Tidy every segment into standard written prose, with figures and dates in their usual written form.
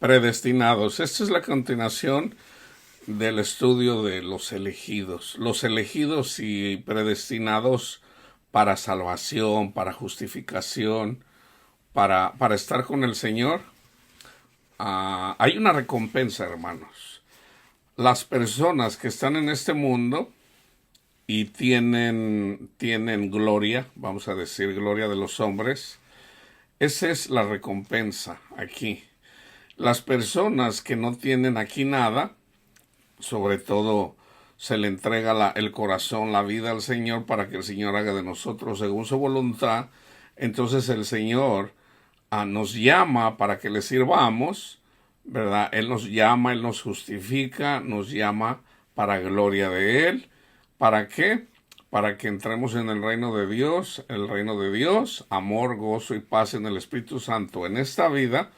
Predestinados. Esta es la continuación del estudio de los elegidos y predestinados para salvación, para justificación, para estar con el Señor. Hay una recompensa, hermanos. Las personas que están en este mundo y tienen gloria, vamos a decir gloria de los hombres, esa es la recompensa aquí. Las personas que no tienen aquí nada, sobre todo se le entrega el corazón, la vida al Señor para que el Señor haga de nosotros según su voluntad. Entonces el Señor nos llama para que le sirvamos, ¿verdad? Él nos llama, Él nos justifica, nos llama para gloria de Él. ¿Para qué? Para que entremos en el reino de Dios, amor, gozo y paz en el Espíritu Santo en esta vida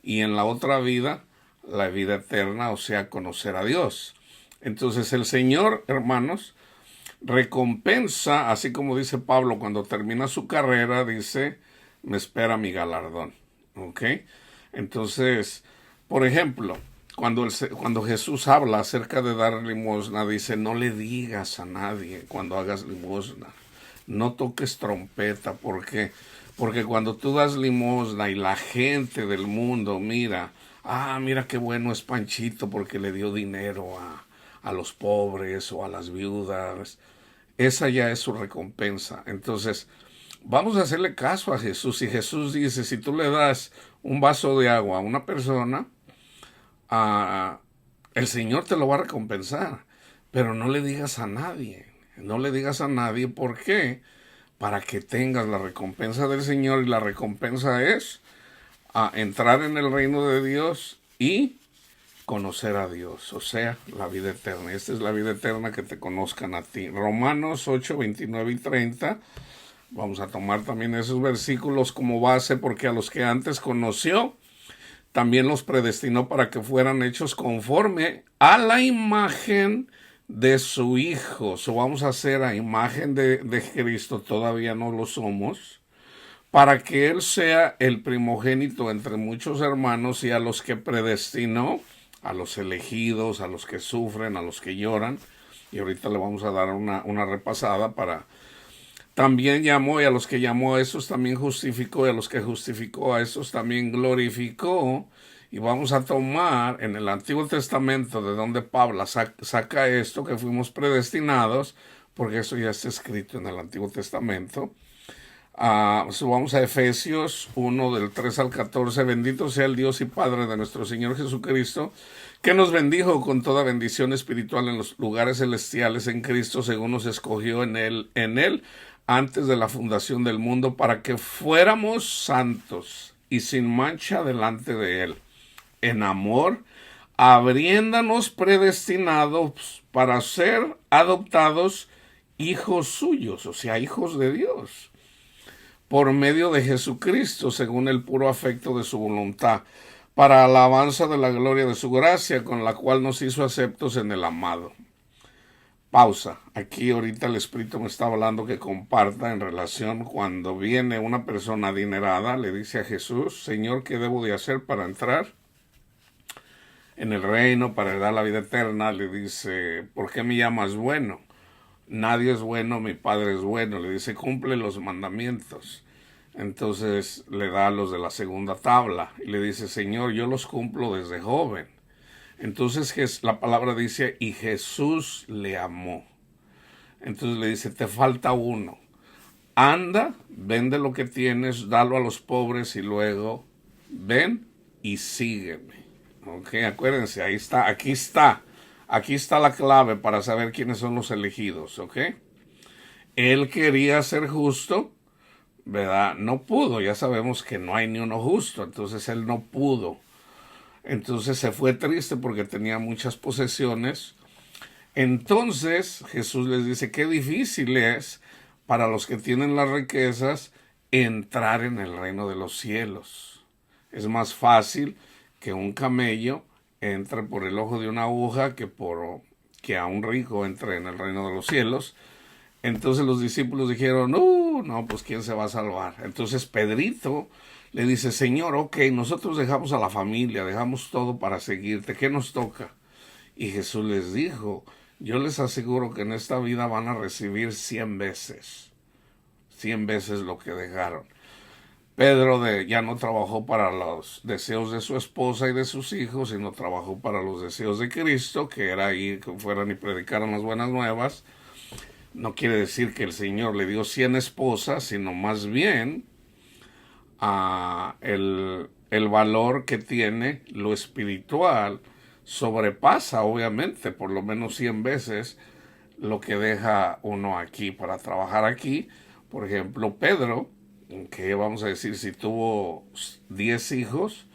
y en la otra vida, la vida eterna, o sea, conocer a Dios. Entonces el Señor, hermanos, recompensa, así como dice Pablo cuando termina su carrera, dice, me espera mi galardón. ¿Ok? Entonces, por ejemplo, cuando Jesús habla acerca de dar limosna, dice, no le digas a nadie cuando hagas limosna, no toques trompeta, porque cuando tú das limosna y la gente del mundo mira, mira qué bueno es Panchito porque le dio dinero a los pobres o a las viudas, esa ya es su recompensa. Entonces, vamos a hacerle caso a Jesús. Y Jesús dice, si tú le das un vaso de agua a una persona, el Señor te lo va a recompensar, pero no le digas a nadie, no le digas a nadie. ¿Por qué? Para que tengas la recompensa del Señor, y la recompensa es entrar en el reino de Dios y conocer a Dios, o sea, la vida eterna. Esta es la vida eterna, que te conozcan a ti. Romanos 8, 29 y 30. Vamos a tomar también esos versículos como base, porque a los que antes conoció, también los predestinó para que fueran hechos conforme a la imagen de su Hijo. Vamos a hacer a imagen de Cristo, todavía no lo somos, para que Él sea el primogénito entre muchos hermanos. Y a los que predestinó, a los elegidos, a los que sufren, a los que lloran, y ahorita le vamos a dar una repasada para... También llamó, y a los que llamó a esos también justificó, y a los que justificó a esos también glorificó. Y vamos a tomar en el Antiguo Testamento de donde Pablo saca esto, que fuimos predestinados, porque eso ya está escrito en el Antiguo Testamento. Vamos a Efesios 1 del 3 al 14. Bendito sea el Dios y Padre de nuestro Señor Jesucristo, que nos bendijo con toda bendición espiritual en los lugares celestiales en Cristo, según nos escogió en él antes de la fundación del mundo, para que fuéramos santos y sin mancha delante de Él, en amor, habiéndonos predestinados para ser adoptados hijos suyos, o sea, hijos de Dios, por medio de Jesucristo, según el puro afecto de su voluntad, para alabanza de la gloria de su gracia, con la cual nos hizo aceptos en el amado. Pausa. Aquí ahorita el Espíritu me está hablando que comparta en relación cuando viene una persona adinerada, le dice a Jesús, Señor, ¿qué debo de hacer para entrar en el reino, para dar la vida eterna? Le dice, ¿por qué me llamas bueno? Nadie es bueno, mi Padre es bueno. Le dice, cumple los mandamientos. Entonces le da a los de la segunda tabla y le dice, Señor, yo los cumplo desde joven. Entonces la palabra dice, y Jesús le amó. Entonces le dice, te falta uno. Anda, vende lo que tienes, dalo a los pobres y luego ven y sígueme. Ok, acuérdense, aquí está la clave para saber quiénes son los elegidos. Ok, él quería ser justo, ¿verdad? No pudo, ya sabemos que no hay ni uno justo, entonces él no pudo. Entonces se fue triste porque tenía muchas posesiones. Entonces Jesús les dice, qué difícil es para los que tienen las riquezas entrar en el reino de los cielos. Es más fácil que un camello entre por el ojo de una aguja que a un rico entre en el reino de los cielos. Entonces los discípulos dijeron, no, pues ¿quién se va a salvar? Entonces Pedrito Le dice, Señor, ok, nosotros dejamos a la familia, dejamos todo para seguirte, ¿qué nos toca? Y Jesús les dijo, yo les aseguro que en esta vida van a recibir 100 veces, 100 veces lo que dejaron. Ya no trabajó para los deseos de su esposa y de sus hijos, sino trabajó para los deseos de Cristo, que era ir, que fueran y predicaran las buenas nuevas. No quiere decir que el Señor le dio 100 esposas, sino más bien el valor que tiene lo espiritual sobrepasa, obviamente, por lo menos 100 veces lo que deja uno aquí para trabajar aquí. Por ejemplo, Pedro, que vamos a decir, si tuvo 10 hijos,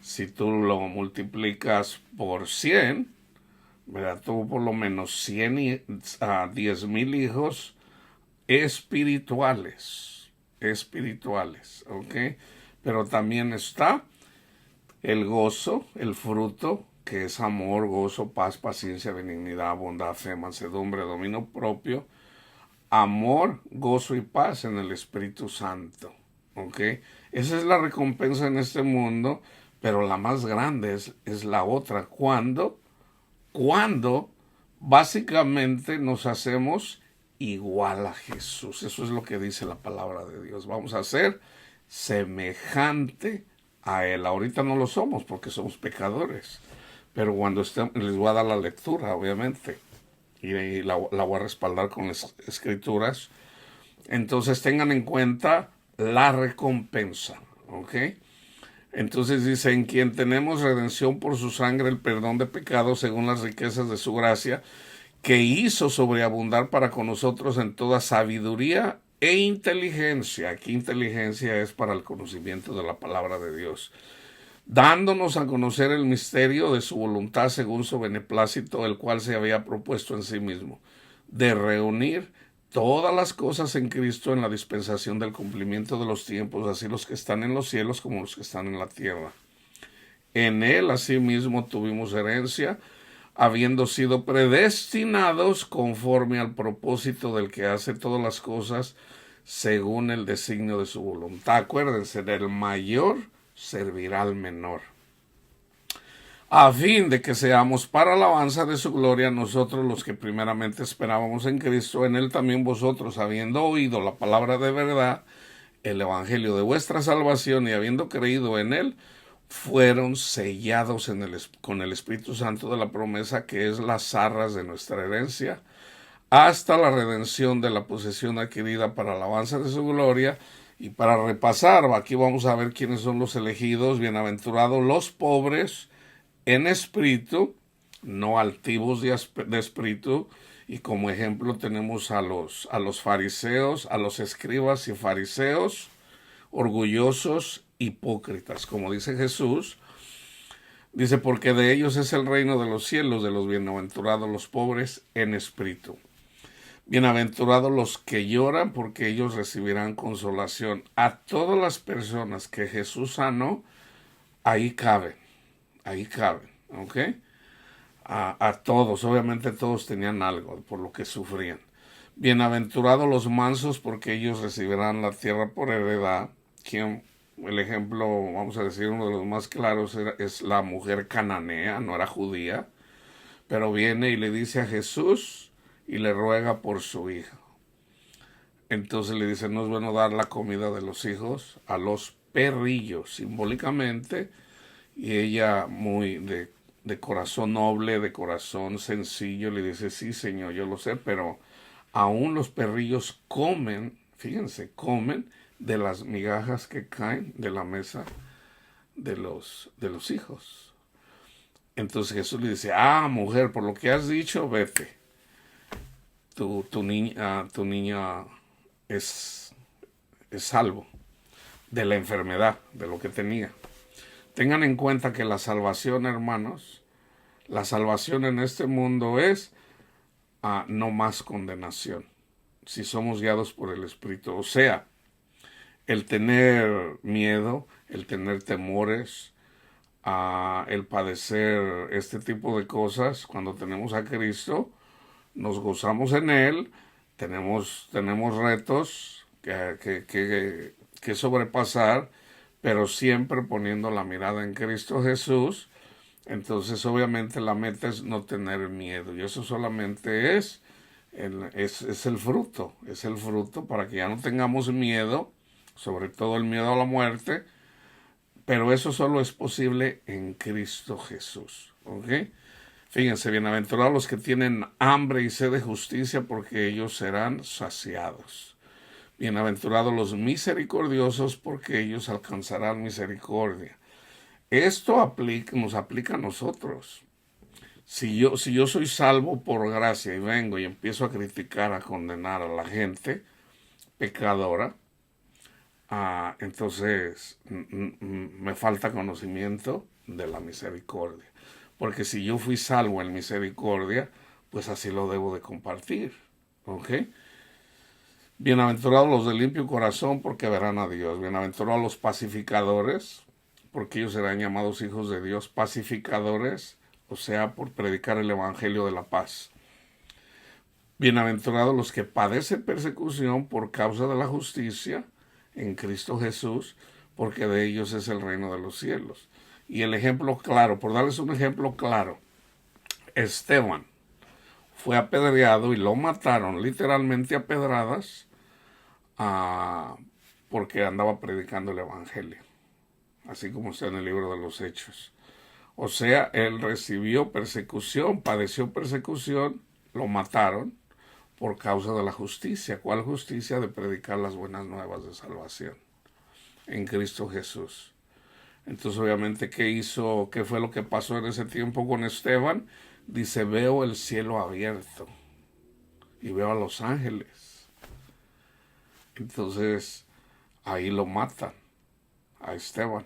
si tú lo multiplicas por 100, ¿verdad? Tuvo por lo menos 100 a 10,000 hijos espirituales, ¿ok? Pero también está el gozo, el fruto, que es amor, gozo, paz, paciencia, benignidad, bondad, fe, mansedumbre, dominio propio, amor, gozo y paz en el Espíritu Santo, ¿ok? Esa es la recompensa en este mundo, pero la más grande es la otra, cuando básicamente nos hacemos igual a Jesús. Eso es lo que dice la palabra de Dios. Vamos a ser semejante a Él. Ahorita no lo somos porque somos pecadores, pero cuando les voy a dar la lectura, obviamente, y la voy a respaldar con las escrituras. Entonces tengan en cuenta la recompensa, ¿ok? Entonces dice, en quien tenemos redención por su sangre, el perdón de pecados según las riquezas de su gracia, que hizo sobreabundar para con nosotros en toda sabiduría e inteligencia. Aquí inteligencia es para el conocimiento de la palabra de Dios, dándonos a conocer el misterio de su voluntad según su beneplácito, el cual se había propuesto en sí mismo, de reunir todas las cosas en Cristo en la dispensación del cumplimiento de los tiempos, así los que están en los cielos como los que están en la tierra. En Él asimismo tuvimos herencia, habiendo sido predestinados conforme al propósito del que hace todas las cosas según el designio de su voluntad. Acuérdense, del mayor servirá al menor, a fin de que seamos para alabanza de su gloria nosotros los que primeramente esperábamos en Cristo, en Él también vosotros, habiendo oído la palabra de verdad, el evangelio de vuestra salvación, y habiendo creído en Él, fueron sellados con el Espíritu Santo de la promesa, que es las arras de nuestra herencia, hasta la redención de la posesión adquirida para alabanza de su gloria. Y para repasar, aquí vamos a ver quiénes son los elegidos. Bienaventurados los pobres en espíritu, no altivos de espíritu. Y como ejemplo tenemos a los fariseos, a los escribas y fariseos, orgullosos, hipócritas. Como dice Jesús, dice, porque de ellos es el reino de los cielos, de los bienaventurados los pobres en espíritu. Bienaventurados los que lloran, porque ellos recibirán consolación. A todas las personas que Jesús sanó, ahí caben, ¿ok? A todos, obviamente todos tenían algo por lo que sufrían. Bienaventurados los mansos, porque ellos recibirán la tierra por heredad. El ejemplo, vamos a decir, uno de los más claros es la mujer cananea, no era judía, pero viene y le dice a Jesús y le ruega por su hija. Entonces le dice, no es bueno dar la comida de los hijos a los perrillos, simbólicamente, y ella muy de corazón noble, de corazón sencillo, le dice, sí Señor, yo lo sé, pero aún los perrillos comen, fíjense, comen de las migajas que caen de la mesa de los hijos. Entonces Jesús le dice, mujer, por lo que has dicho, vete. Tu niña es salvo de la enfermedad, de lo que tenía. Tengan en cuenta que la salvación, hermanos, la salvación en este mundo es no más condenación, si somos guiados por el Espíritu. O sea, el tener miedo, el tener temores, el padecer este tipo de cosas, cuando tenemos a Cristo, nos gozamos en Él, tenemos retos que sobrepasar, pero siempre poniendo la mirada en Cristo Jesús. Entonces obviamente la meta es no tener miedo, y eso solamente es el fruto, es el fruto para que ya no tengamos miedo, sobre todo el miedo a la muerte, pero eso solo es posible en Cristo Jesús, ¿ok? Fíjense, bienaventurados los que tienen hambre y sed de justicia, porque ellos serán saciados. Bienaventurados los misericordiosos, porque ellos alcanzarán misericordia. Esto nos aplica a nosotros. Si yo soy salvo por gracia y vengo y empiezo a criticar, a condenar a la gente pecadora, entonces me falta conocimiento de la misericordia. Porque si yo fui salvo en misericordia, pues así lo debo de compartir. ¿Ok? Bienaventurados los de limpio corazón, porque verán a Dios. Bienaventurados los pacificadores, porque ellos serán llamados hijos de Dios. Pacificadores, o sea, por predicar el evangelio de la paz. Bienaventurados los que padecen persecución por causa de la justicia en Cristo Jesús, porque de ellos es el reino de los cielos. Y el ejemplo claro, por darles un ejemplo claro, Esteban fue apedreado y lo mataron literalmente a pedradas, porque andaba predicando el evangelio, así como está en el libro de los Hechos. O sea, él recibió persecución, padeció persecución, lo mataron por causa de la justicia. ¿Cuál justicia? De predicar las buenas nuevas de salvación en Cristo Jesús. Entonces, obviamente, ¿qué fue lo que pasó en ese tiempo con Esteban? Dice, veo el cielo abierto y veo a los ángeles. Entonces, ahí lo matan a Esteban.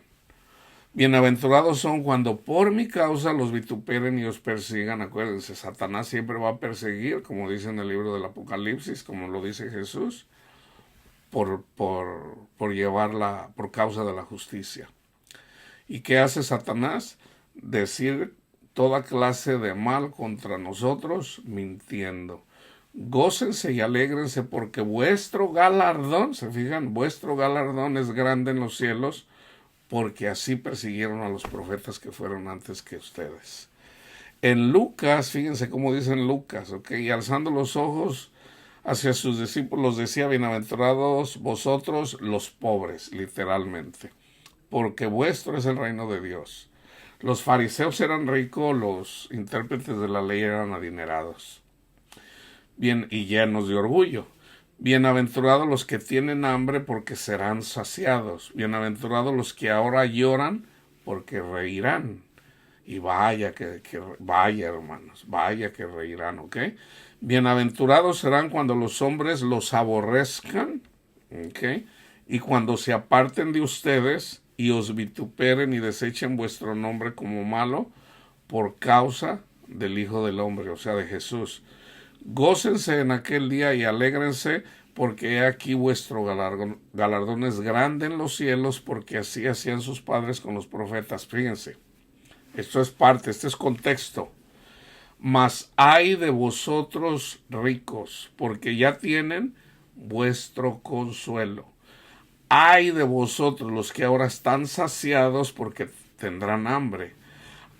Bienaventurados son cuando por mi causa los vituperen y os persigan. Acuérdense, Satanás siempre va a perseguir, como dice en el libro del Apocalipsis, como lo dice Jesús, por causa de la justicia. ¿Y qué hace Satanás? Decir toda clase de mal contra nosotros, mintiendo. Gócense y alégrense, porque vuestro galardón, se fijan, vuestro galardón es grande en los cielos, porque así persiguieron a los profetas que fueron antes que ustedes. En Lucas, fíjense cómo dice en Lucas, ¿ok? Y alzando los ojos hacia sus discípulos decía, bienaventurados vosotros los pobres, literalmente, porque vuestro es el reino de Dios. Los fariseos eran ricos, los intérpretes de la ley eran adinerados, bien, y llenos de orgullo. Bienaventurados los que tienen hambre, porque serán saciados. Bienaventurados los que ahora lloran, porque reirán. Y vaya hermanos, vaya que reirán, ¿ok? Bienaventurados serán cuando los hombres los aborrezcan, ¿ok? Y cuando se aparten de ustedes y os vituperen y desechen vuestro nombre como malo por causa del Hijo del Hombre, o sea, de Jesús. Gócense en aquel día y alégrense, porque he aquí vuestro galardón es grande en los cielos, porque así hacían sus padres con los profetas. Fíjense, esto es parte, este es contexto. Mas ay de vosotros ricos, porque ya tienen vuestro consuelo. Ay de vosotros los que ahora están saciados, porque tendrán hambre.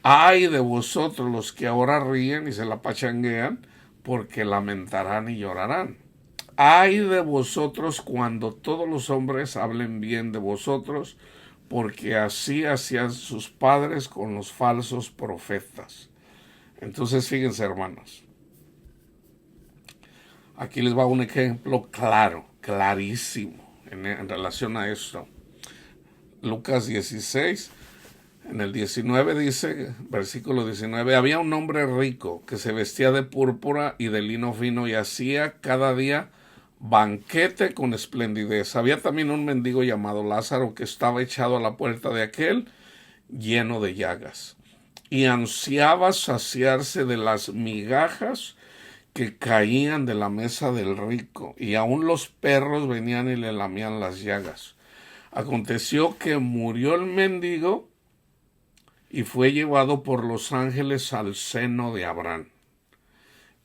Ay de vosotros los que ahora ríen y se la pachanguean, porque lamentarán y llorarán. Ay de vosotros cuando todos los hombres hablen bien de vosotros, porque así hacían sus padres con los falsos profetas. Entonces, fíjense, hermanos, aquí les va un ejemplo claro, clarísimo en relación a esto. Lucas 16, en el 19 dice, versículo 19, había un hombre rico que se vestía de púrpura y de lino fino y hacía cada día banquete con esplendidez. Había también un mendigo llamado Lázaro que estaba echado a la puerta de aquel, lleno de llagas, y ansiaba saciarse de las migajas que caían de la mesa del rico, y aun los perros venían y le lamían las llagas. Aconteció que murió el mendigo y fue llevado por los ángeles al seno de Abraham.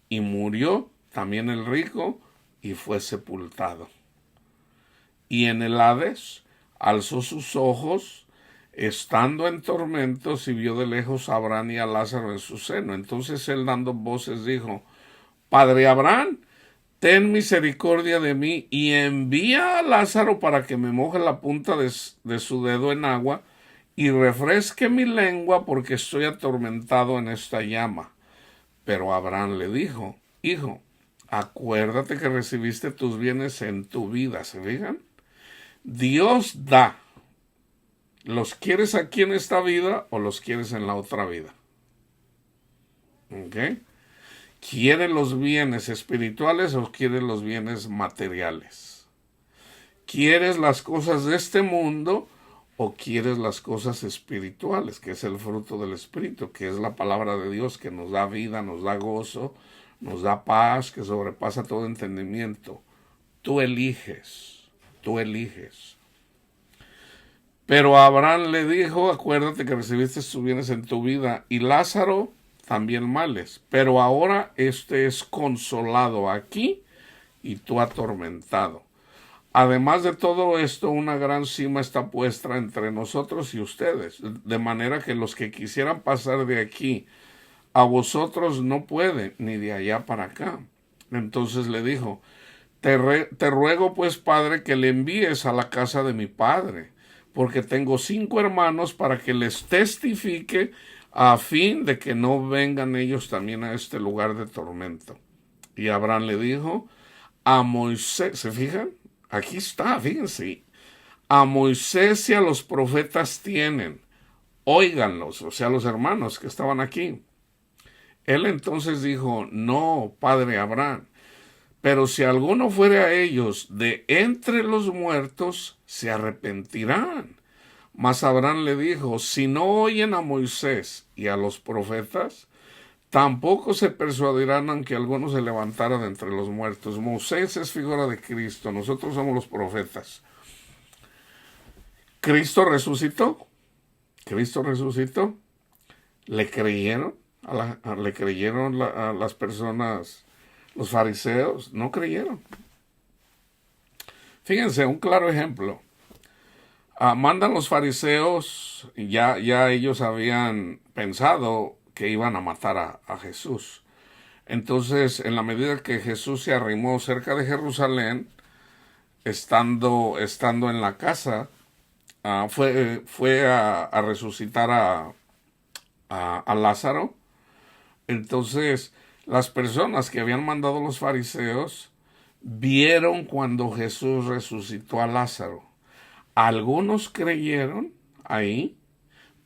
Y murió también el rico y fue sepultado. Y en el Hades alzó sus ojos, estando en tormentos, y vio de lejos a Abraham y a Lázaro en su seno. Entonces él, dando voces, dijo: Padre Abraham, ten misericordia de mí y envía a Lázaro para que me moje la punta de su dedo en agua y refresque mi lengua, porque estoy atormentado en esta llama. Pero Abraham le dijo: Hijo, acuérdate que recibiste tus bienes en tu vida. ¿Se fijan? Dios da. ¿Los quieres aquí en esta vida o los quieres en la otra vida? ¿Ok? ¿Quieres los bienes espirituales o quieres los bienes materiales? ¿Quieres las cosas de este mundo o quieres las cosas espirituales, que es el fruto del Espíritu, que es la palabra de Dios, que nos da vida, nos da gozo, nos da paz, que sobrepasa todo entendimiento? Tú eliges, tú eliges. Pero Abraham le dijo: acuérdate que recibiste tus bienes en tu vida, y Lázaro también males, pero ahora este es consolado aquí y tú atormentado. Además de todo esto, una gran cima está puesta entre nosotros y ustedes, de manera que los que quisieran pasar de aquí a vosotros no pueden, ni de allá para acá. Entonces le dijo: te ruego pues, Padre, que le envíes a la casa de mi padre, porque tengo 5 hermanos, para que les testifique, a fin de que no vengan ellos también a este lugar de tormento. Y Abraham le dijo a Moisés, ¿se fijan? Aquí está, fíjense. A Moisés y a los profetas tienen, óiganlos, o sea, los hermanos que estaban aquí. Él entonces dijo: no, padre Abraham, pero si alguno fuere a ellos de entre los muertos, se arrepentirán. Mas Abraham le dijo: si no oyen a Moisés y a los profetas, tampoco se persuadirán, aunque alguno se levantara de entre los muertos. Moisés es figura de Cristo, nosotros somos los profetas. Cristo resucitó. Cristo resucitó. ¿Le creyeron? ¿Le creyeron a las personas, los fariseos? No creyeron. Fíjense, un claro ejemplo. Mandan los fariseos, y ya ellos habían pensado que iban a matar a Jesús. Entonces, en la medida que Jesús se arrimó cerca de Jerusalén, estando en la casa, fue a resucitar a Lázaro. Entonces, las personas que habían mandado los fariseos vieron cuando Jesús resucitó a Lázaro. Algunos creyeron ahí,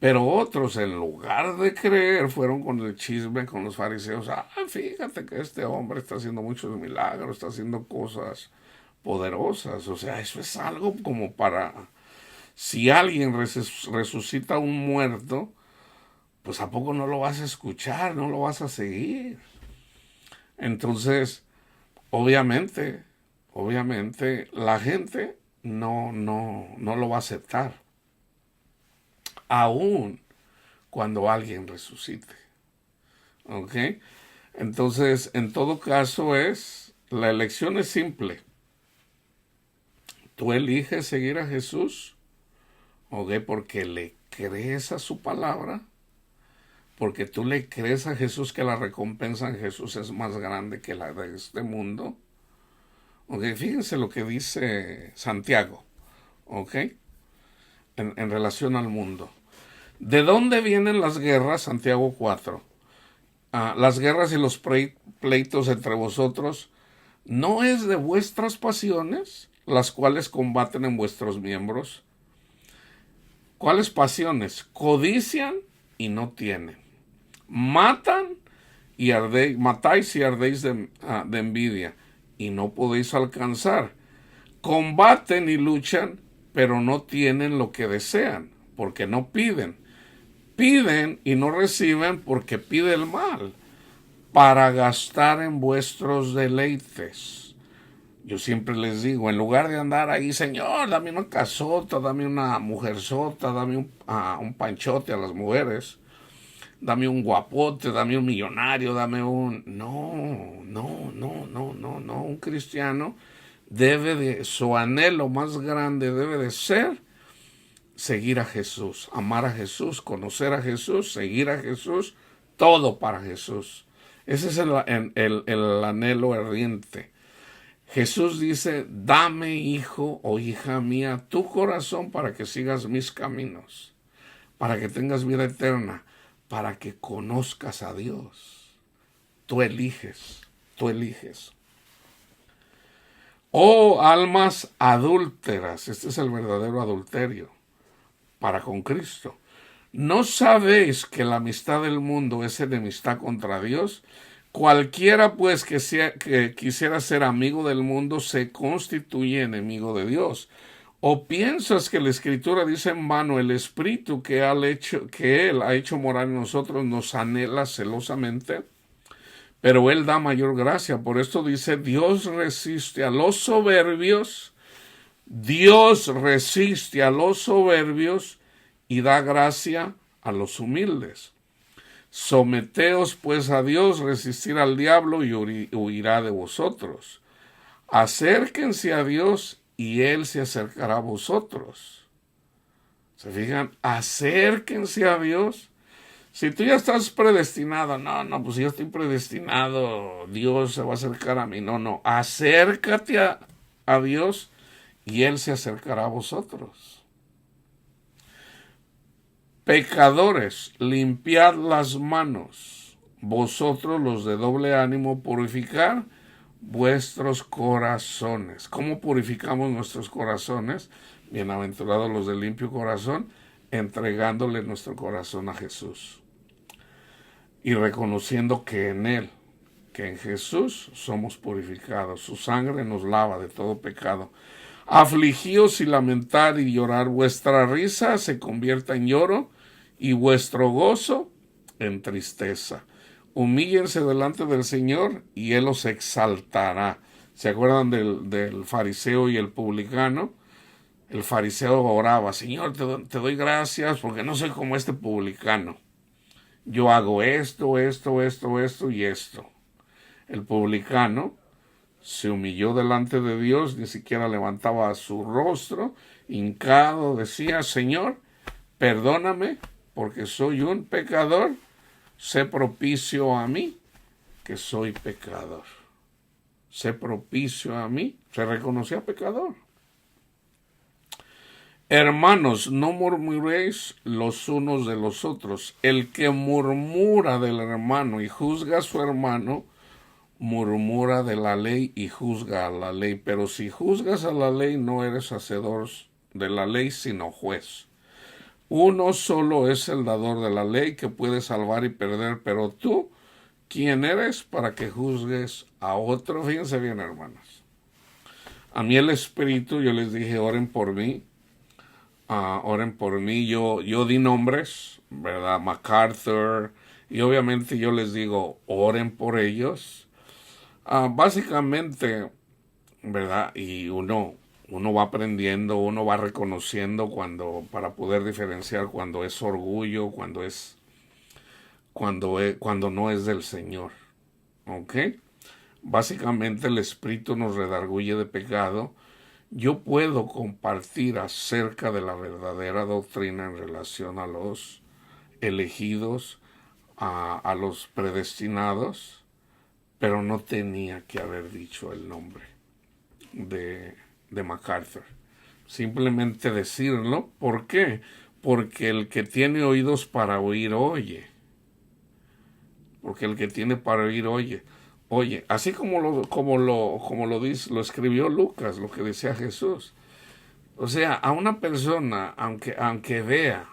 pero otros, en lugar de creer, fueron con el chisme con los fariseos. Fíjate que este hombre está haciendo muchos milagros, está haciendo cosas poderosas. O sea, eso es algo como para... Si alguien resucita a un muerto, pues ¿a poco no lo vas a escuchar? ¿No lo vas a seguir? Entonces, obviamente, la gente no lo va a aceptar, aún cuando alguien resucite. ¿Ok? Entonces, en todo caso la elección es simple. Tú eliges seguir a Jesús, ¿ok? Porque le crees a su palabra, porque tú le crees a Jesús que la recompensa en Jesús es más grande que la de este mundo. ¿Ok? Fíjense lo que dice Santiago, ¿ok? En relación al mundo. ¿De dónde vienen las guerras? Santiago 4. Las guerras y los pleitos entre vosotros, ¿no es de vuestras pasiones, las cuales combaten en vuestros miembros? ¿Cuáles pasiones? Codician y no tienen. Matáis y ardéis de envidia y no podéis alcanzar. Combaten y luchan, pero no tienen lo que desean, porque no piden. Piden y no reciben, porque pide el mal, para gastar en vuestros deleites. Yo siempre les digo, en lugar de andar ahí: Señor, dame una casota, dame una mujerzota, dame un panchote a las mujeres, dame un guapote, dame un millonario, dame un... No. Un cristiano su anhelo más grande debe de ser seguir a Jesús, amar a Jesús, conocer a Jesús, seguir a Jesús, todo para Jesús. Ese es el anhelo ardiente. Jesús dice, dame, hijo o hija mía, tu corazón para que sigas mis caminos, para que tengas vida eterna, para que conozcas a Dios. Tú eliges, tú eliges. Oh almas adúlteras, este es el verdadero adulterio para con Cristo. ¿No sabéis que la amistad del mundo es enemistad contra Dios? Cualquiera pues que quisiera ser amigo del mundo se constituye enemigo de Dios. ¿O piensas que la Escritura dice en vano el Espíritu que Él ha hecho morar en nosotros nos anhela celosamente? Pero Él da mayor gracia. Por esto dice, Dios resiste a los soberbios, Dios resiste a los soberbios y da gracia a los humildes. Someteos pues a Dios, resistir al diablo y huirá de vosotros. Acérquense a Dios y Él se acercará a vosotros. ¿Se fijan? Acérquense a Dios. Si tú ya estás predestinado, no, pues si yo estoy predestinado, Dios se va a acercar a mí. No, acércate a Dios y Él se acercará a vosotros. Pecadores, limpiad las manos, vosotros los de doble ánimo, purificar vuestros corazones. ¿Cómo purificamos nuestros corazones? Bienaventurados los de limpio corazón, entregándole nuestro corazón a Jesús y reconociendo que en Él, que en Jesús somos purificados. Su sangre nos lava de todo pecado. Afligíos y lamentar y llorar, vuestra risa se convierta en lloro y vuestro gozo en tristeza. Humíllense delante del Señor y Él os exaltará. ¿Se acuerdan del fariseo y el publicano? El fariseo oraba, Señor, te doy gracias porque no soy como este publicano. Yo hago esto y esto. El publicano se humilló delante de Dios, ni siquiera levantaba su rostro, hincado, decía, Señor, perdóname porque soy un pecador, sé propicio a mí, que soy pecador. Sé propicio a mí, se reconocía pecador. Hermanos, no murmuréis los unos de los otros. El que murmura del hermano y juzga a su hermano, murmura de la ley y juzga a la ley. Pero si juzgas a la ley, no eres hacedor de la ley, sino juez. Uno solo es el dador de la ley que puede salvar y perder, pero tú, ¿quién eres para que juzgues a otro? Fíjense bien, hermanos. A mí el Espíritu, yo les dije, oren por mí. Oren por mí, yo di nombres, ¿verdad? MacArthur, y obviamente yo les digo, oren por ellos. Básicamente, ¿verdad? Y uno va aprendiendo, uno va reconociendo para poder diferenciar cuando es orgullo, cuando no es del Señor. ¿Ok? Básicamente el Espíritu nos redarguye de pecado. Yo puedo compartir acerca de la verdadera doctrina en relación a los elegidos, a los predestinados, pero no tenía que haber dicho el nombre de MacArthur. Simplemente decirlo. ¿Por qué? Porque el que tiene oídos para oír, oye. Porque el que tiene para oír, oye. Oye, así como lo escribió Lucas, lo que decía Jesús. O sea, a una persona, aunque vea,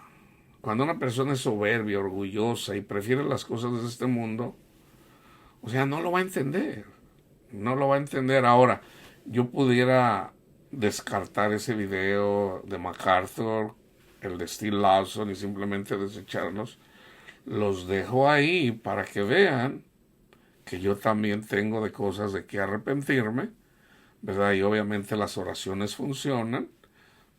cuando una persona es soberbia, orgullosa y prefiere las cosas de este mundo, o sea, no lo va a entender. No lo va a entender. Ahora, yo pudiera descartar ese video de MacArthur, el de Steve Lawson, y simplemente desecharlos. Los dejo ahí para que vean que yo también tengo de cosas de que arrepentirme, ¿verdad? Y obviamente las oraciones funcionan,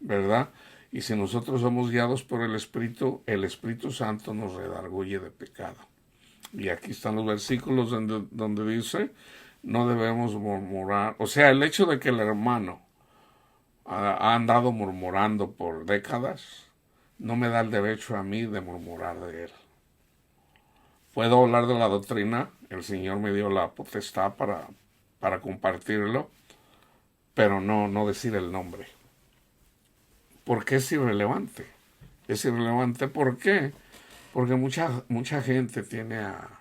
¿verdad? Y si nosotros somos guiados por el Espíritu Santo nos redarguye de pecado. Y aquí están los versículos donde dice, no debemos murmurar. O sea, el hecho de que el hermano ha andado murmurando por décadas, no me da el derecho a mí de murmurar de él. Puedo hablar de la doctrina, el Señor me dio la potestad para compartirlo, pero no decir el nombre. Porque es irrelevante. Es irrelevante, ¿por qué? Porque mucha gente tiene a,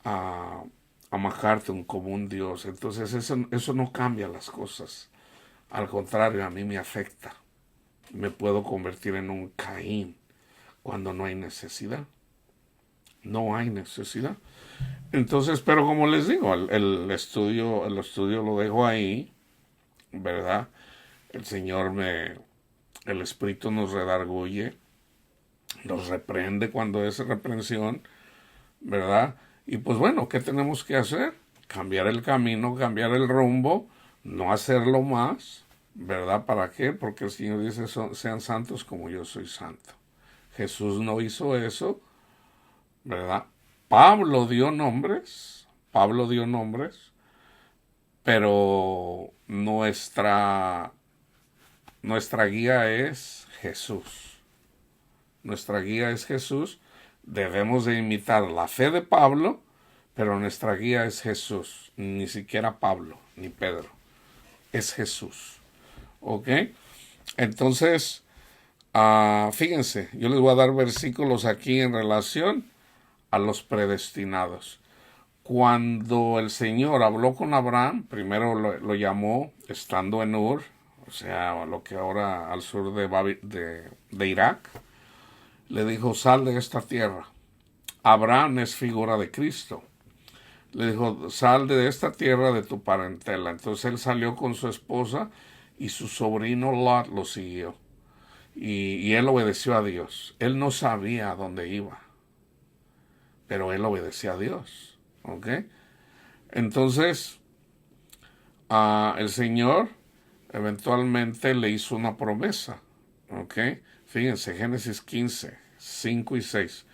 a MacArthur como un dios. Entonces eso no cambia las cosas. Al contrario, a mí me afecta. Me puedo convertir en un Caín cuando no hay necesidad. No hay necesidad. Entonces, pero como les digo, el estudio lo dejo ahí, ¿verdad? El Señor el Espíritu nos redarguye, nos reprende cuando es reprensión, ¿verdad? Y pues bueno, ¿qué tenemos que hacer? Cambiar el camino, cambiar el rumbo, no hacerlo más, ¿verdad? ¿Para qué? Porque el Señor dice, sean santos como yo soy santo. Jesús no hizo eso, ¿verdad? Pablo dio nombres, pero nuestra guía es Jesús. Nuestra guía es Jesús. Debemos de imitar la fe de Pablo, pero nuestra guía es Jesús. Ni siquiera Pablo, ni Pedro. Es Jesús. ¿Ok? Entonces, fíjense, yo les voy a dar versículos aquí en relación a los predestinados. Cuando el Señor habló con Abraham, primero lo llamó estando en Ur, o sea, lo que ahora al sur de Irak, le dijo, sal de esta tierra. Abraham es figura de Cristo. Le dijo, sal de esta tierra de tu parentela. Entonces él salió con su esposa y su sobrino Lot lo siguió. Y él obedeció a Dios. Él no sabía a dónde iba, pero él obedeció a Dios. ¿Ok? Entonces, el Señor eventualmente le hizo una promesa. ¿Ok? Fíjense, Génesis 15, 5 y 6.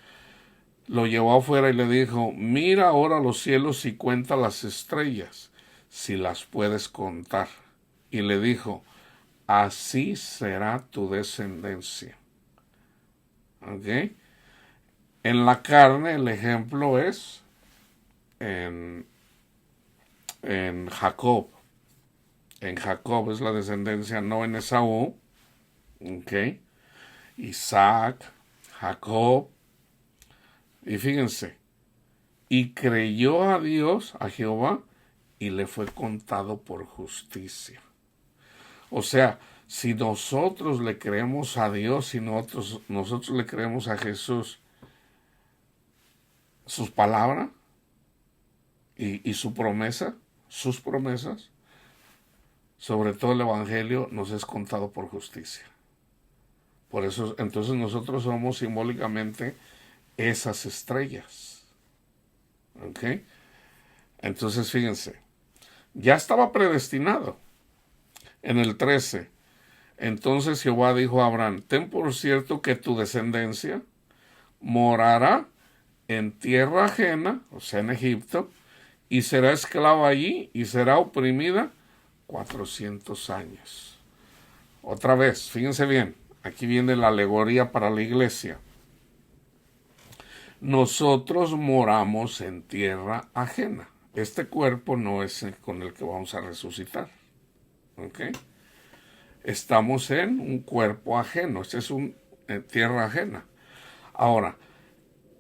Lo llevó afuera y le dijo, mira ahora los cielos y cuenta las estrellas, si las puedes contar. Y le dijo, así será tu descendencia. ¿Ok? En la carne el ejemplo es en Jacob. En Jacob es la descendencia, no en Esaú. ¿Ok? Isaac, Jacob. Y fíjense, y creyó a Dios, a Jehová, y le fue contado por justicia. O sea, si nosotros le creemos a Dios, si nosotros le creemos a Jesús, sus palabras y su promesa, sus promesas, sobre todo el Evangelio, nos es contado por justicia. Por eso, entonces nosotros somos simbólicamente esas estrellas. ¿Ok? Entonces, fíjense, ya estaba predestinado. En el 13, entonces Jehová dijo a Abraham, ten por cierto que tu descendencia morará en tierra ajena, o sea, en Egipto, y será esclava allí y será oprimida 400 años. Otra vez, fíjense bien, aquí viene la alegoría para la iglesia. Nosotros moramos en tierra ajena. Este cuerpo no es con el que vamos a resucitar. ¿Ok? Estamos en un cuerpo ajeno. Este es tierra ajena. Ahora,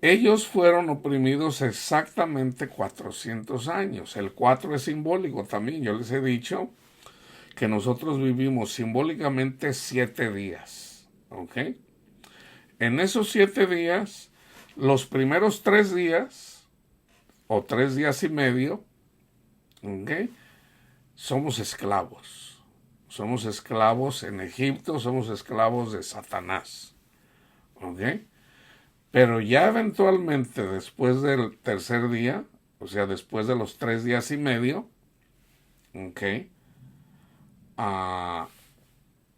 ellos fueron oprimidos exactamente 400 años. El 4 es simbólico también. Yo les he dicho que nosotros vivimos simbólicamente 7 días. ¿Ok? En esos 7 días, los primeros 3 días, o 3 días y medio, ¿ok? Somos esclavos. Somos esclavos en Egipto, somos esclavos de Satanás. ¿Ok? Pero ya eventualmente, después del tercer día, o sea, después de los 3 días y medio, ¿ok?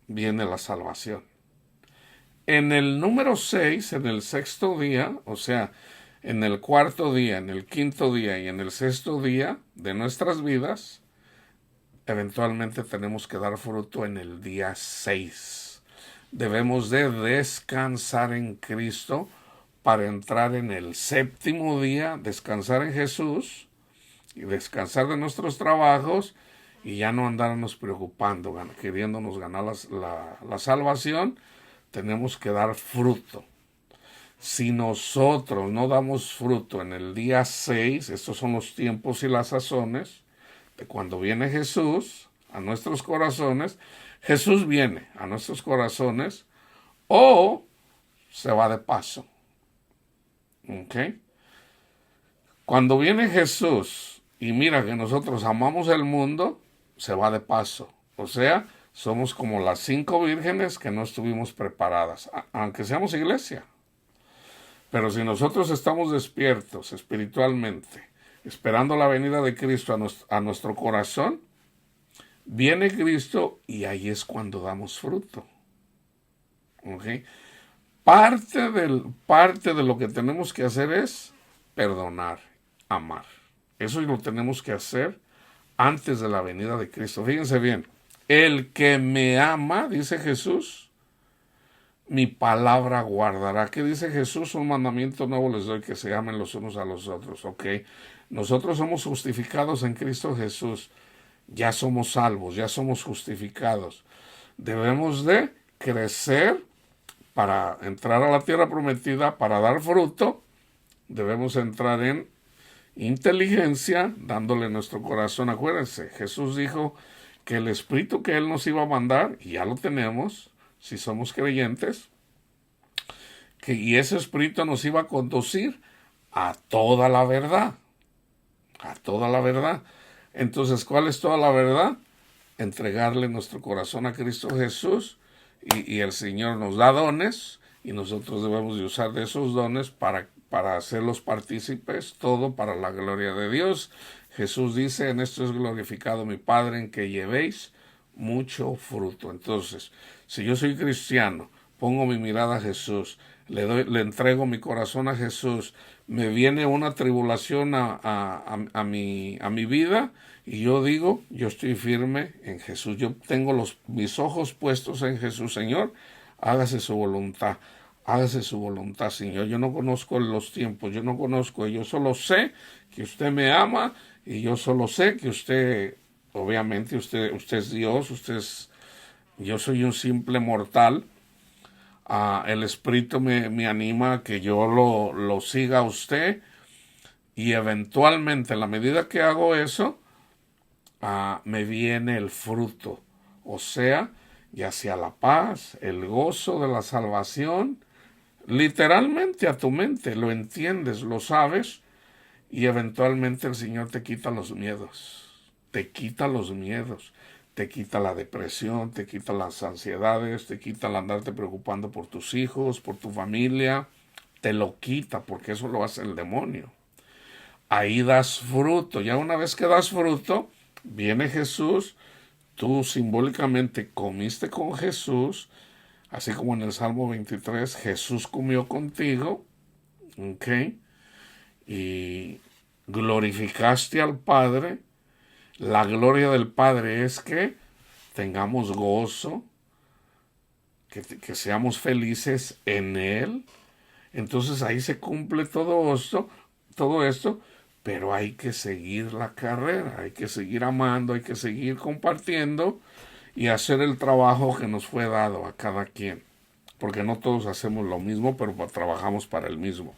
Viene la salvación. En el número 6, en el sexto día, o sea, en el cuarto día, en el quinto día y en el sexto día de nuestras vidas, eventualmente tenemos que dar fruto en el día 6. debemos de descansar en Cristo para entrar en el séptimo día, descansar en Jesús y descansar de nuestros trabajos y ya no andarnos preocupando, queriéndonos ganar la salvación. Tenemos que dar fruto. Si nosotros no damos fruto en el día 6, estos son los tiempos y las sazones de cuando viene Jesús a nuestros corazones, Jesús viene a nuestros corazones o se va de paso. ¿Ok? Cuando viene Jesús y mira que nosotros amamos el mundo, se va de paso. O sea, somos como las 5 vírgenes que no estuvimos preparadas, aunque seamos iglesia. Pero si nosotros estamos despiertos espiritualmente, esperando la venida de Cristo a nuestro corazón, viene Cristo y ahí es cuando damos fruto. ¿Okay? Parte de lo que tenemos que hacer es perdonar, amar. Eso lo tenemos que hacer antes de la venida de Cristo. Fíjense bien, el que me ama, dice Jesús, mi palabra guardará. ¿Qué dice Jesús? Un mandamiento nuevo les doy, que se amen los unos a los otros. ¿Ok? Nosotros somos justificados en Cristo Jesús. Ya somos salvos, ya somos justificados. Debemos de crecer para entrar a la tierra prometida, para dar fruto. Debemos entrar en inteligencia, dándole nuestro corazón. Acuérdense, Jesús dijo que el Espíritu que Él nos iba a mandar, y ya lo tenemos, si somos creyentes, y ese Espíritu nos iba a conducir a toda la verdad. A toda la verdad. Entonces, ¿cuál es toda la verdad? Entregarle nuestro corazón a Cristo Jesús y el Señor nos da dones y nosotros debemos de usar de esos dones para hacerlos partícipes, todo para la gloria de Dios. Jesús dice, en esto es glorificado mi Padre, en que llevéis mucho fruto. Entonces, si yo soy cristiano, pongo mi mirada a Jesús, le entrego mi corazón a Jesús, me viene una tribulación a mi vida y yo digo, yo estoy firme en Jesús, yo tengo mis ojos puestos en Jesús. Señor, hágase su voluntad, Señor. Yo no conozco los tiempos, yo no conozco, yo solo sé que usted me ama y yo solo sé que usted, obviamente usted es Dios, yo soy un simple mortal. El Espíritu me anima a que yo lo siga a usted y eventualmente, en la medida que hago eso, me viene el fruto, o sea, ya sea la paz, el gozo de la salvación, literalmente a tu mente, lo entiendes, lo sabes, y eventualmente el Señor te quita los miedos, te quita la depresión, te quita las ansiedades, te quita el andarte preocupando por tus hijos, por tu familia, te lo quita porque eso lo hace el demonio. Ahí das fruto, ya una vez que das fruto, viene Jesús, tú simbólicamente comiste con Jesús, así como en el Salmo 23, Jesús comió contigo, ¿ok? Y glorificaste al Padre. La gloria del Padre es que tengamos gozo, que seamos felices en Él. Entonces ahí se cumple todo esto, pero hay que seguir la carrera, hay que seguir amando, hay que seguir compartiendo y hacer el trabajo que nos fue dado a cada quien, porque no todos hacemos lo mismo, pero trabajamos para el mismo.